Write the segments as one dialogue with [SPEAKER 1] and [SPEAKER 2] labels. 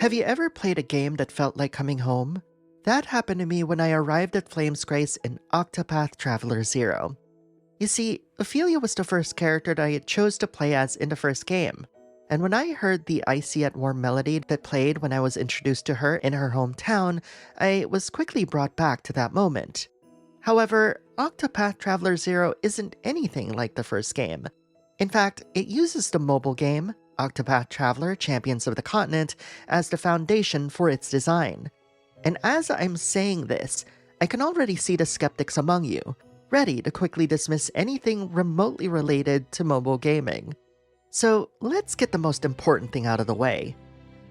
[SPEAKER 1] Have you ever played a game that felt like coming home? That happened to me when I arrived at Flame's Grace in Octopath Traveler 0. You see, Ophelia was the first character that I chose to play as in the first game, and when I heard the icy yet warm melody that played when I was introduced to her in her hometown, I was quickly brought back to that moment. However, Octopath Traveler 0 isn't anything like the first game. In fact, it uses the mobile game, Octopath Traveler Champions of the Continent, as the foundation for its design. And as I'm saying this, I can already see the skeptics among you, ready to quickly dismiss anything remotely related to mobile gaming. So let's get the most important thing out of the way.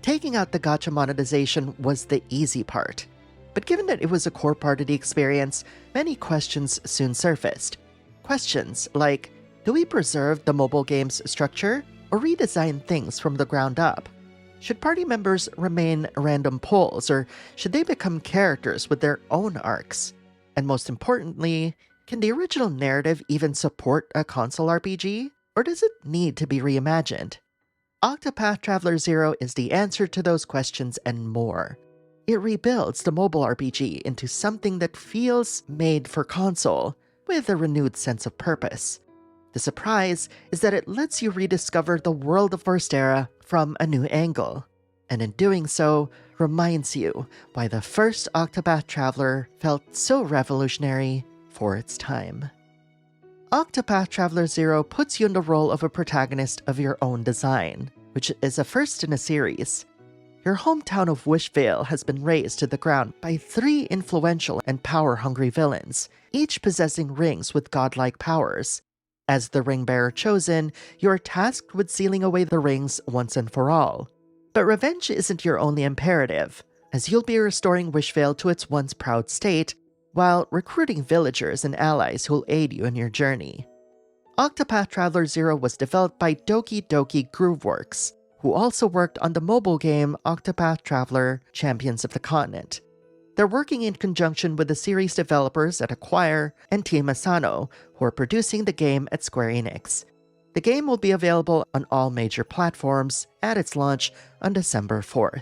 [SPEAKER 1] Taking out the gacha monetization was the easy part. But given that it was a core part of the experience, many questions soon surfaced. Questions like, do we preserve the mobile game's structure or redesign things from the ground up? Should party members remain random polls, or should they become characters with their own arcs? And most importantly, can the original narrative even support a console RPG, or does it need to be reimagined? Octopath Traveler 0 is the answer to those questions and more. It rebuilds the mobile RPG into something that feels made for console, with a renewed sense of purpose. The surprise is that it lets you rediscover the world of Orsterra from a new angle, and in doing so, reminds you why the first Octopath Traveler felt so revolutionary for its time. Octopath Traveler 0 puts you in the role of a protagonist of your own design, which is a first in a series. Your hometown of Wishvale has been razed to the ground by 3 influential and power-hungry villains, each possessing rings with godlike powers. As the ring-bearer chosen, you are tasked with sealing away the rings once and for all. But revenge isn't your only imperative, as you'll be restoring Wishvale to its once proud state, while recruiting villagers and allies who'll aid you in your journey. Octopath Traveler 0 was developed by Doki Doki Grooveworks, who also worked on the mobile game Octopath Traveler Champions of the Continent. They're working in conjunction with the series developers at Acquire and Team Asano, who are producing the game at Square Enix. The game will be available on all major platforms at its launch on December 4th.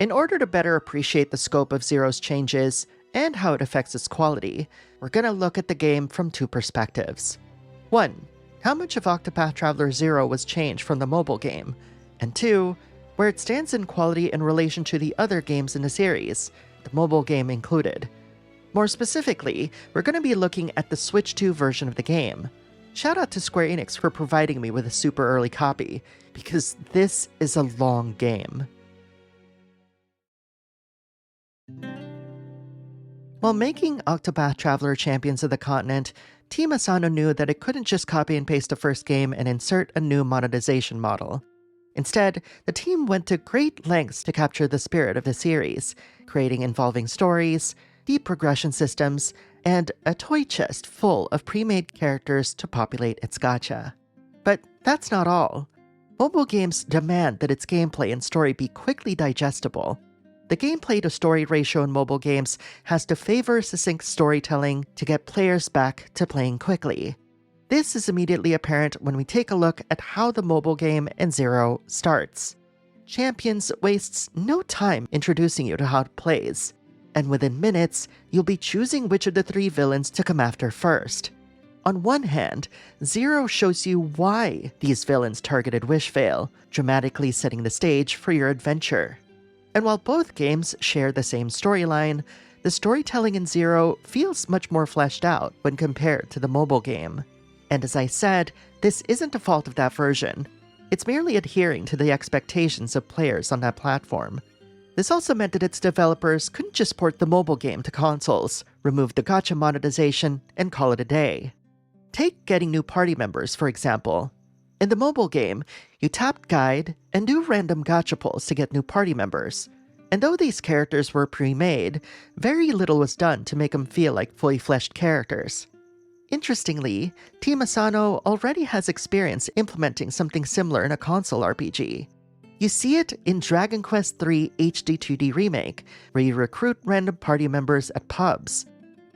[SPEAKER 1] In order to better appreciate the scope of Zero's changes and how it affects its quality, we're going to look at the game from 2 perspectives. 1. How much of Octopath Traveler 0 was changed from the mobile game? And 2. Where it stands in quality in relation to the other games in the series, the mobile game included. More specifically, we're going to be looking at the Switch 2 version of the game. Shout out to Square Enix for providing me with a super early copy, because this is a long game. While making Octopath Traveler Champions of the Continent, Team Asano knew that it couldn't just copy and paste the first game and insert a new monetization model. Instead, the team went to great lengths to capture the spirit of the series, creating involving stories, deep progression systems, and a toy chest full of pre-made characters to populate its gacha. But that's not all. Mobile games demand that its gameplay and story be quickly digestible. The gameplay to story ratio in mobile games has to favor succinct storytelling to get players back to playing quickly. This is immediately apparent when we take a look at how the mobile game in Zero starts. Champions wastes no time introducing you to how it plays, and within minutes, you'll be choosing which of the 3 villains to come after first. On one hand, Zero shows you why these villains targeted Wishvale, dramatically setting the stage for your adventure. And while both games share the same storyline, the storytelling in Zero feels much more fleshed out when compared to the mobile game. And as I said, this isn't a fault of that version. It's merely adhering to the expectations of players on that platform. This also meant that its developers couldn't just port the mobile game to consoles, remove the gacha monetization, and call it a day. Take getting new party members, for example. In the mobile game, you tap guide and do random gacha pulls to get new party members. And though these characters were pre-made, very little was done to make them feel like fully fleshed characters. Interestingly, Team Asano already has experience implementing something similar in a console RPG. You see it in Dragon Quest III HD 2D Remake, where you recruit random party members at pubs.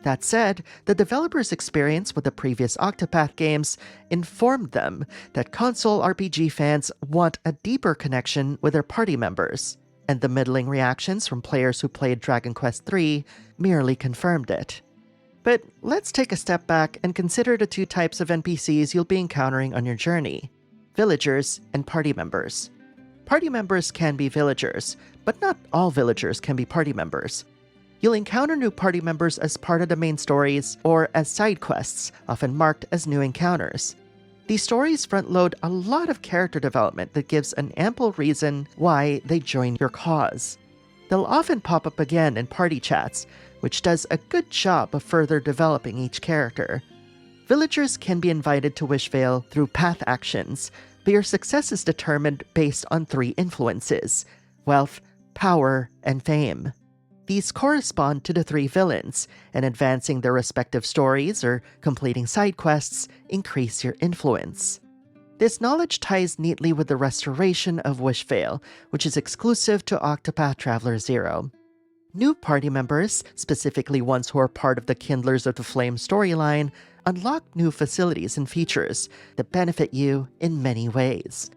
[SPEAKER 1] That said, the developers' experience with the previous Octopath games informed them that console RPG fans want a deeper connection with their party members. and the middling reactions from players who played Dragon Quest III merely confirmed it. But let's take a step back and consider the two types of NPCs you'll be encountering on your journey: villagers and party members. Party members can be villagers, but not all villagers can be party members. You'll encounter new party members as part of the main stories or as side quests, often marked as new encounters. These stories front-load a lot of character development that gives an ample reason why they join your cause. They'll often pop up again in party chats, which does a good job of further developing each character. Villagers can be invited to Wishvale through path actions, but your success is determined based on 3 influences: wealth, power, and fame. These correspond to the 3 villains, and advancing their respective stories or completing side quests increase your influence. This knowledge ties neatly with the restoration of Wishvale, which is exclusive to Octopath Traveler 0. New party members, specifically ones who are part of the Kindlers of the Flame storyline, unlock new facilities and features that benefit you in many ways.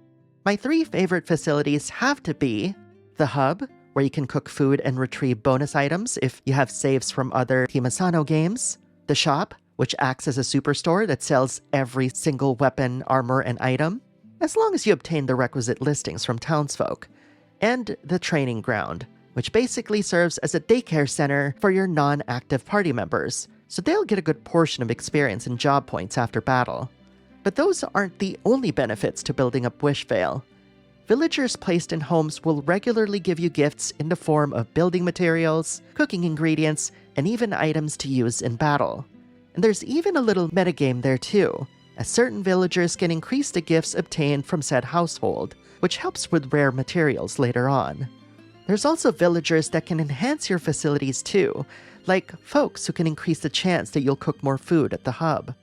[SPEAKER 1] My 3 favorite facilities have to be the Hub, where you can cook food and retrieve bonus items if you have saves from other Team Asano games; the Shop, which acts as a superstore that sells every single weapon, armor, and item, as long as you obtain the requisite listings from townsfolk; and the Training Ground, which basically serves as a daycare center for your non-active party members, so they'll get a good portion of experience and job points after battle. But those aren't the only benefits to building up Wishvale. Villagers placed in homes will regularly give you gifts in the form of building materials, cooking ingredients, and even items to use in battle. And there's even a little metagame there too, as certain villagers can increase the gifts obtained from said household, which helps with rare materials later on. There's also villagers that can enhance your facilities too, like folks who can increase the chance that you'll cook more food at the hub.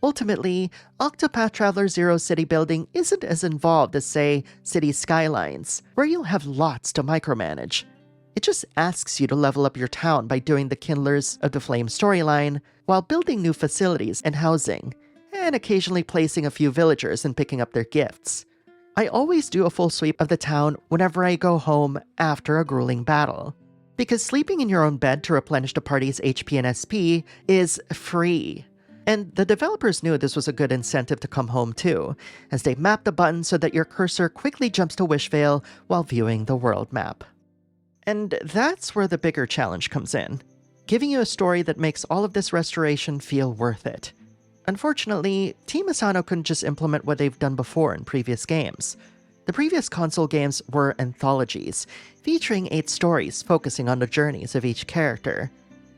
[SPEAKER 1] Ultimately, Octopath Traveler 0's city building isn't as involved as, say, City Skylines, where you'll have lots to micromanage. It just asks you to level up your town by doing the Kindlers of the Flame storyline, while building new facilities and housing, and occasionally placing a few villagers and picking up their gifts. I always do a full sweep of the town whenever I go home after a grueling battle, because sleeping in your own bed to replenish the party's HP and SP is free. And the developers knew this was a good incentive to come home too, as they mapped the button so that your cursor quickly jumps to Wishvale while viewing the world map. And that's where the bigger challenge comes in, giving you a story that makes all of this restoration feel worth it. Unfortunately, Team Asano couldn't just implement what they've done before in previous games. The previous console games were anthologies, featuring 8 stories focusing on the journeys of each character.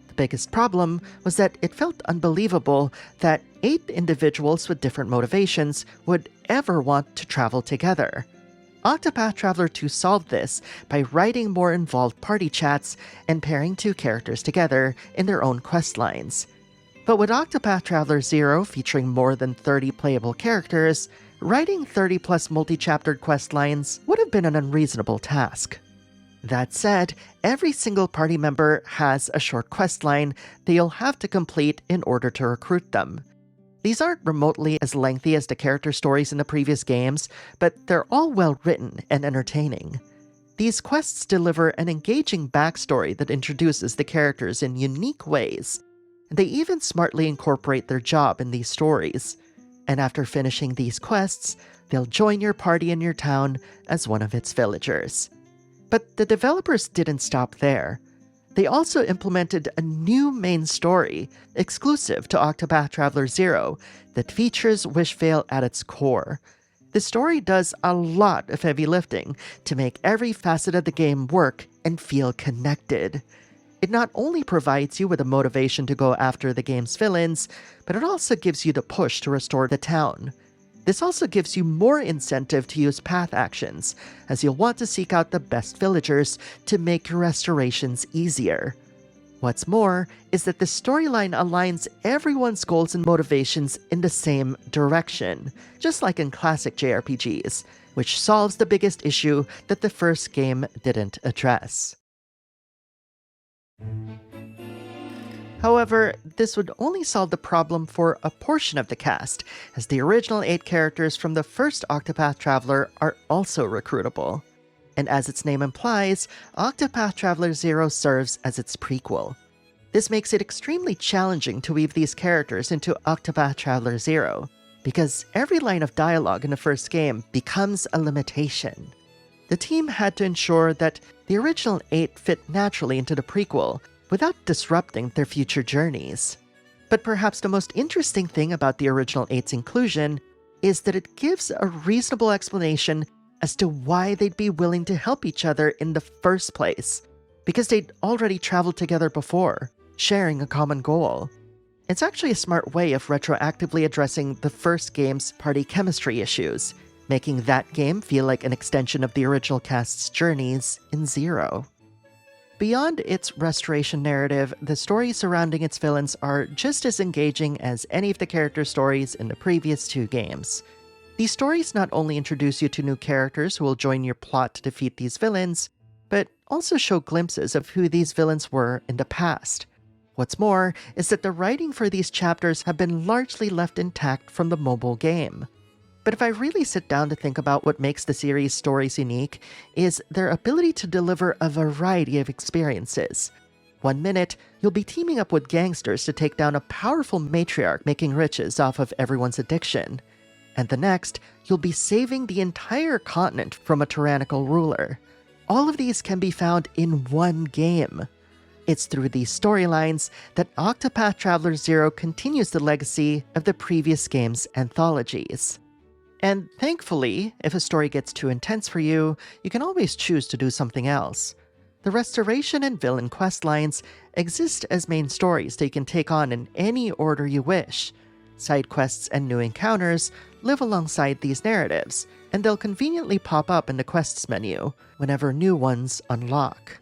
[SPEAKER 1] The biggest problem was that it felt unbelievable that 8 individuals with different motivations would ever want to travel together. Octopath Traveler 2 solved this by writing more involved party chats and pairing 2 characters together in their own quest lines. But with Octopath Traveler 0 featuring more than 30 playable characters, writing 30+ multi-chaptered quest lines would have been an unreasonable task. That said, every single party member has a short quest line that you'll have to complete in order to recruit them. These aren't remotely as lengthy as the character stories in the previous games, but they're all well written and entertaining. These quests deliver an engaging backstory that introduces the characters in unique ways. They even smartly incorporate their job in these stories. And after finishing these quests, they'll join your party in your town as one of its villagers. But the developers didn't stop there. They also implemented a new main story, exclusive to Octopath Traveler 0, that features Wishvale at its core. The story does a lot of heavy lifting to make every facet of the game work and feel connected. It not only provides you with a motivation to go after the game's villains, but it also gives you the push to restore the town. This also gives you more incentive to use path actions, as you'll want to seek out the best villagers to make your restorations easier. What's more is that the storyline aligns everyone's goals and motivations in the same direction, just like in classic JRPGs, which solves the biggest issue that the first game didn't address. However, this would only solve the problem for a portion of the cast, as the original 8 characters from the first Octopath Traveler are also recruitable. And as its name implies, Octopath Traveler 0 serves as its prequel. This makes it extremely challenging to weave these characters into Octopath Traveler 0, because every line of dialogue in the first game becomes a limitation. The team had to ensure that the original 8 fit naturally into the prequel without disrupting their future journeys. But perhaps the most interesting thing about the original 8's inclusion is that it gives a reasonable explanation as to why they'd be willing to help each other in the first place, because they'd already traveled together before, sharing a common goal. It's actually a smart way of retroactively addressing the first game's party chemistry issues, making that game feel like an extension of the original cast's journeys in Zero. Beyond its restoration narrative, the stories surrounding its villains are just as engaging as any of the character stories in the previous 2 games. These stories not only introduce you to new characters who will join your plot to defeat these villains, but also show glimpses of who these villains were in the past. What's more is that the writing for these chapters have been largely left intact from the mobile game. But if I really sit down to think about what makes the series' stories unique, is their ability to deliver a variety of experiences. One minute, you'll be teaming up with gangsters to take down a powerful matriarch making riches off of everyone's addiction. And the next, you'll be saving the entire continent from a tyrannical ruler. All of these can be found in one game. It's through these storylines that Octopath Traveler 0 continues the legacy of the previous game's anthologies. And thankfully, if a story gets too intense for you, you can always choose to do something else. The restoration and villain quest lines exist as main stories that you can take on in any order you wish. Side quests and new encounters live alongside these narratives, and they'll conveniently pop up in the quests menu whenever new ones unlock.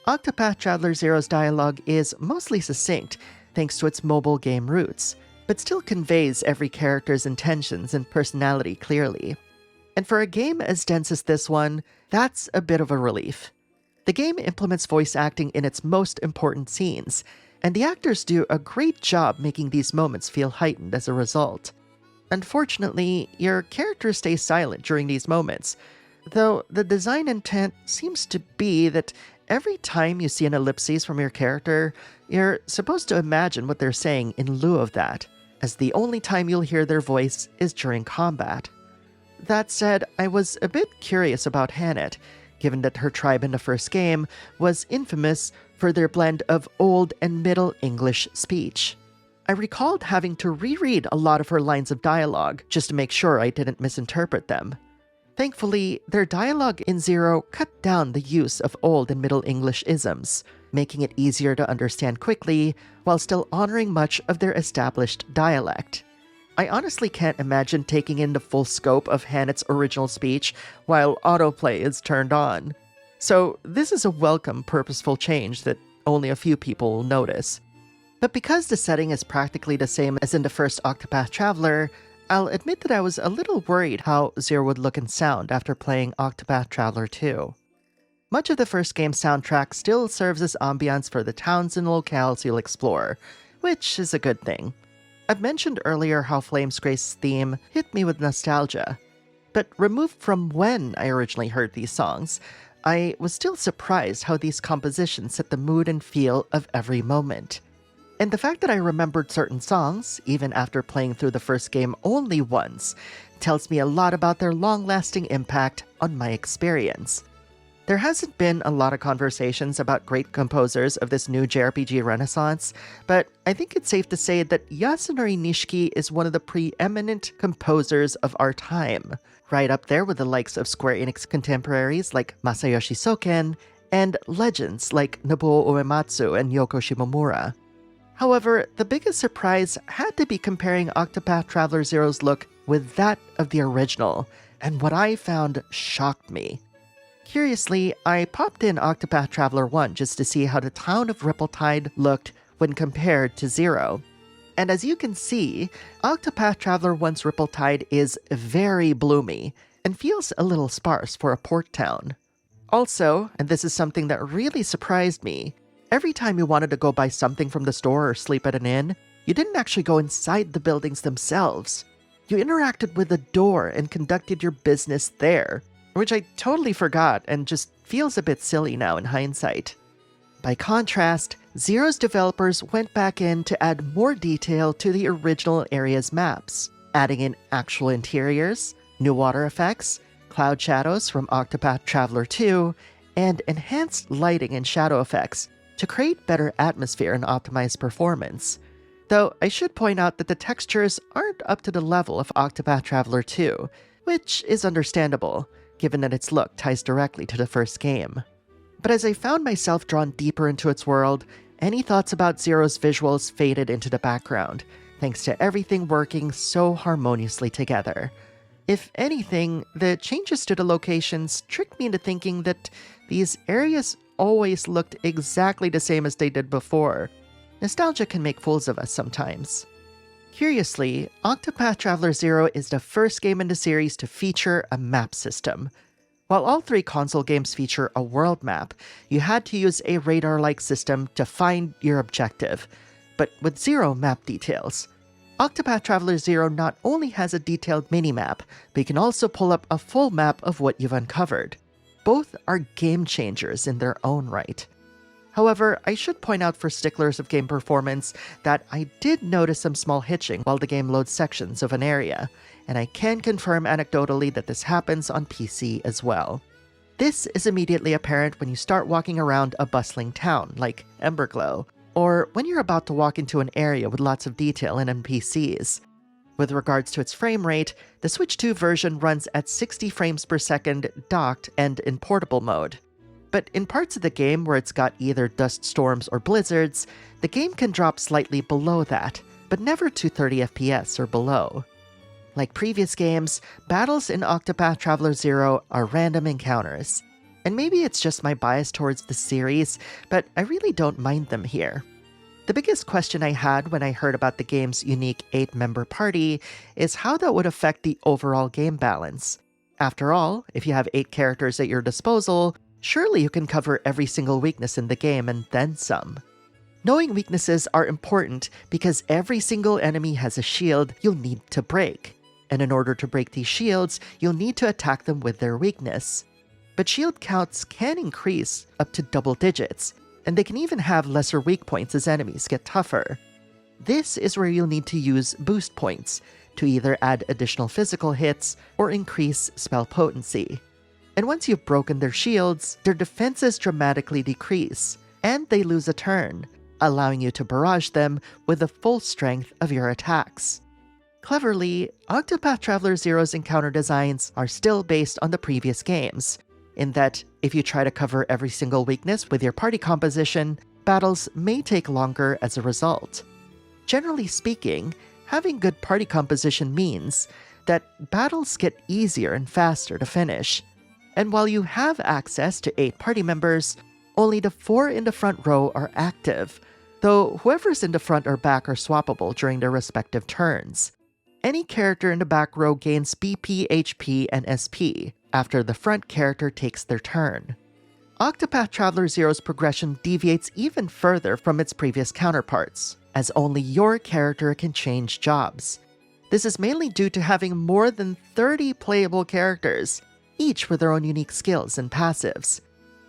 [SPEAKER 1] Octopath Traveler 0's dialogue is mostly succinct thanks to its mobile game roots, but still conveys every character's intentions and personality clearly. And for a game as dense as this one, that's a bit of a relief. The game implements voice acting in its most important scenes, and the actors do a great job making these moments feel heightened as a result. Unfortunately, your character stays silent during these moments, though the design intent seems to be that every time you see an ellipsis from your character, you're supposed to imagine what they're saying in lieu of that, as the only time you'll hear their voice is during combat. That said, I was a bit curious about Hannet, given that her tribe in the first game was infamous for their blend of Old and Middle English speech. I recalled having to reread a lot of her lines of dialogue just to make sure I didn't misinterpret them. Thankfully, their dialogue in Zero cut down the use of Old and Middle English isms, making it easier to understand quickly while still honoring much of their established dialect. I honestly can't imagine taking in the full scope of Hannet's original speech while autoplay is turned on. So this is a welcome, purposeful change that only a few people will notice. But because the setting is practically the same as in the first Octopath Traveler, I'll admit that I was a little worried how Zero would look and sound after playing Octopath Traveler 2. Much of the first game's soundtrack still serves as ambience for the towns and locales you'll explore, which is a good thing. I've mentioned earlier how Flamesgrace's theme hit me with nostalgia, but removed from when I originally heard these songs, I was still surprised how these compositions set the mood and feel of every moment. And the fact that I remembered certain songs, even after playing through the first game only once, tells me a lot about their long-lasting impact on my experience. There hasn't been a lot of conversations about great composers of this new JRPG renaissance, but I think it's safe to say that Yasunori Nishiki is one of the preeminent composers of our time, right up there with the likes of Square Enix contemporaries like Masayoshi Soken, and legends like Nobuo Uematsu and Yoko Shimomura. However, the biggest surprise had to be comparing Octopath Traveler 0's look with that of the original, and what I found shocked me. Curiously, I popped in Octopath Traveler 1 just to see how the town of Rippletide looked when compared to 0. And as you can see, Octopath Traveler 1's Rippletide is very bloomy, and feels a little sparse for a port town. Also, and this is something that really surprised me, every time you wanted to go buy something from the store or sleep at an inn, you didn't actually go inside the buildings themselves. You interacted with the door and conducted your business there. which I totally forgot and just feels a bit silly now in hindsight. By contrast, Zero's developers went back in to add more detail to the original area's maps, adding in actual interiors, new water effects, cloud shadows from Octopath Traveler 2, and enhanced lighting and shadow effects to create better atmosphere and optimize performance. Though I should point out that the textures aren't up to the level of Octopath Traveler 2, which is understandable, given that its look ties directly to the first game. But as I found myself drawn deeper into its world, any thoughts about Zero's visuals faded into the background, thanks to everything working so harmoniously together. If anything, the changes to the locations tricked me into thinking that these areas always looked exactly the same as they did before. Nostalgia can make fools of us sometimes. Curiously, Octopath Traveler 0 is the first game in the series to feature a map system. While all 3 console games feature a world map, you had to use a radar-like system to find your objective, but with 0 map details. Octopath Traveler 0 not only has a detailed minimap, but you can also pull up a full map of what you've uncovered. Both are game changers in their own right. However, I should point out for sticklers of game performance that I did notice some small hitching while the game loads sections of an area, and I can confirm anecdotally that this happens on PC as well. This is immediately apparent when you start walking around a bustling town, like Emberglow, or when you're about to walk into an area with lots of detail and NPCs. With regards to its frame rate, the Switch 2 version runs at 60 frames per second docked and in portable mode. But in parts of the game where it's got either dust storms or blizzards, the game can drop slightly below that, but never to 30 FPS or below. Like previous games, battles in Octopath Traveler 0 are random encounters. And maybe it's just my bias towards the series, but I really don't mind them here. The biggest question I had when I heard about the game's unique 8-member party is how that would affect the overall game balance. After all, if you have 8 characters at your disposal, surely you can cover every single weakness in the game and then some. Knowing weaknesses are important because every single enemy has a shield you'll need to break. And in order to break these shields, you'll need to attack them with their weakness. But shield counts can increase up to double digits, and they can even have lesser weak points as enemies get tougher. This is where you'll need to use boost points to either add additional physical hits or increase spell potency. And once you've broken their shields, their defenses dramatically decrease, and they lose a turn, allowing you to barrage them with the full strength of your attacks. Cleverly, Octopath Traveler 0's encounter designs are still based on the previous games, in that if you try to cover every single weakness with your party composition, battles may take longer as a result. Generally speaking, having good party composition means that battles get easier and faster to finish. And while you have access to 8 party members, only the 4 in the front row are active, though whoever's in the front or back are swappable during their respective turns. Any character in the back row gains BP, HP, and SP after the front character takes their turn. Octopath Traveler 0's progression deviates even further from its previous counterparts, as only your character can change jobs. This is mainly due to having more than 30 playable characters, each with their own unique skills and passives.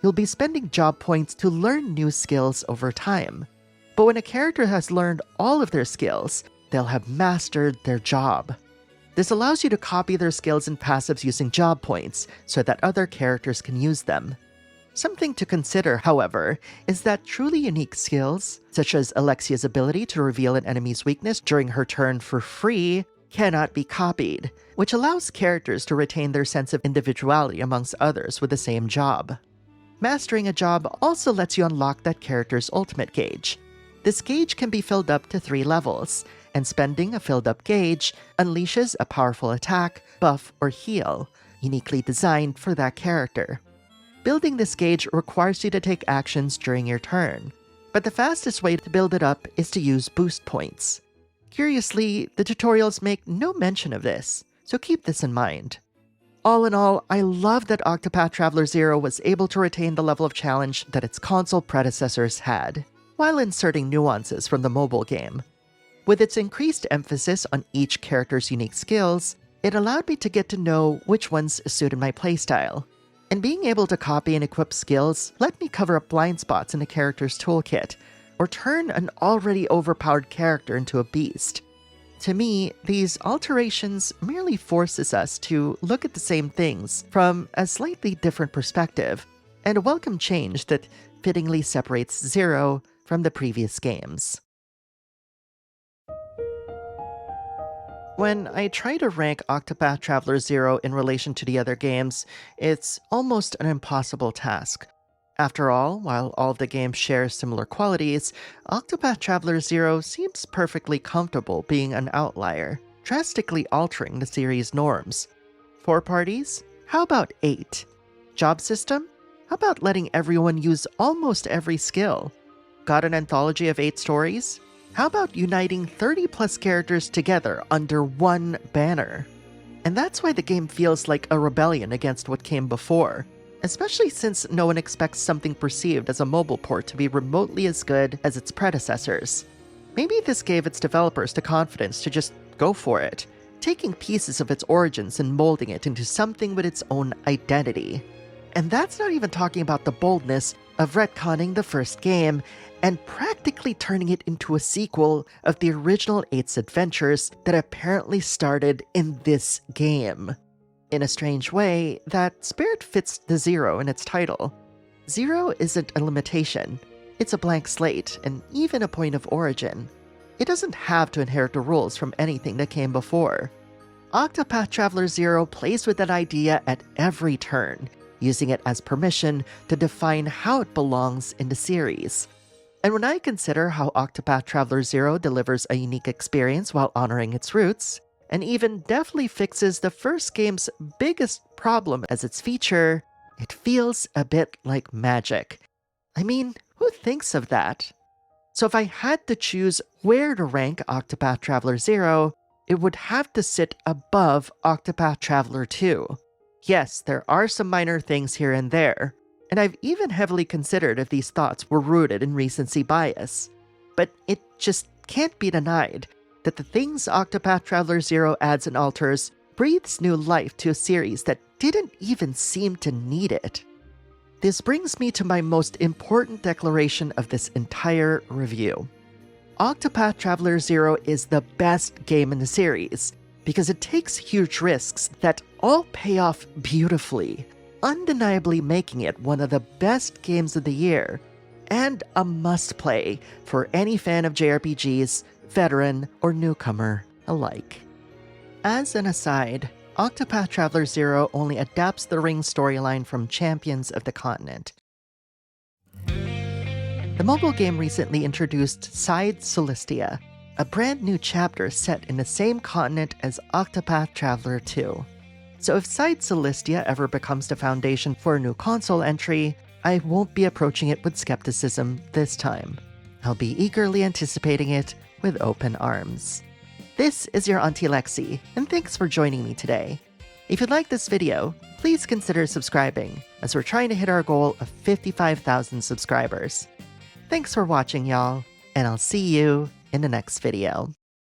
[SPEAKER 1] You'll be spending job points to learn new skills over time. But when a character has learned all of their skills, they'll have mastered their job. This allows you to copy their skills and passives using job points so that other characters can use them. Something to consider, however, is that truly unique skills, such as Alexia's ability to reveal an enemy's weakness during her turn for free, cannot be copied, which allows characters to retain their sense of individuality amongst others with the same job. Mastering a job also lets you unlock that character's ultimate gauge. This gauge can be filled up to 3 levels, and spending a filled-up gauge unleashes a powerful attack, buff, or heal, uniquely designed for that character. Building this gauge requires you to take actions during your turn, but the fastest way to build it up is to use boost points. Curiously, the tutorials make no mention of this, so keep this in mind. All in all, I love that Octopath Traveler 0 was able to retain the level of challenge that its console predecessors had, while inserting nuances from the mobile game. With its increased emphasis on each character's unique skills, It allowed me to get to know which ones suited my playstyle. And being able to copy and equip skills let me cover up blind spots in a character's toolkit, or turn an already overpowered character into a beast. To me, these alterations merely forces us to look at the same things from a slightly different perspective, and a welcome change that fittingly separates Zero from the previous games. When I try to rank Octopath Traveler 0 in relation to the other games, it's almost an impossible task. After all, while all of the games share similar qualities, Octopath Traveler 0 seems perfectly comfortable being an outlier, drastically altering the series' norms. 4 parties? How about 8? Job system? How about letting everyone use almost every skill? Got an anthology of 8 stories? How about uniting 30 plus characters together under one banner? And that's why the game feels like a rebellion against what came before, especially since no one expects something perceived as a mobile port to be remotely as good as its predecessors. Maybe this gave its developers the confidence to just go for it, taking pieces of its origins and molding it into something with its own identity. And that's not even talking about the boldness of retconning the first game and practically turning it into a sequel of the original 8's adventures that apparently started in this game. In a strange way, that spirit fits the Zero in its title. Zero isn't a limitation, it's a blank slate and even a point of origin. It doesn't have to inherit the rules from anything that came before. Octopath Traveler 0 plays with that idea at every turn, using it as permission to define how it belongs in the series. And when I consider how Octopath Traveler 0 delivers a unique experience while honoring its roots, and even deftly fixes the first game's biggest problem as its feature, it feels a bit like magic. I mean, who thinks of that? So if I had to choose where to rank Octopath Traveler 0, it would have to sit above Octopath Traveler 2. Yes, there are some minor things here and there, and I've even heavily considered if these thoughts were rooted in recency bias. But it just can't be denied that the things Octopath Traveler 0 adds and alters breathes new life to a series that didn't even seem to need it. This brings me to my most important declaration of this entire review. Octopath Traveler 0 is the best game in the series, because it takes huge risks that all pay off beautifully, undeniably making it one of the best games of the year, and a must-play for any fan of JRPGs, veteran or newcomer alike. As an aside, Octopath Traveler 0 only adapts the Ring storyline from Champions of the Continent. The mobile game recently introduced Side Celestia, a brand new chapter set in the same continent as Octopath Traveler 2. So if Side Celestia ever becomes the foundation for a new console entry, I won't be approaching it with skepticism this time. I'll be eagerly anticipating it with open arms. This is your Auntie Lexi, and thanks for joining me today. If you like this video, please consider subscribing, as we're trying to hit our goal of 55,000 subscribers. Thanks for watching, y'all, and I'll see you in the next video.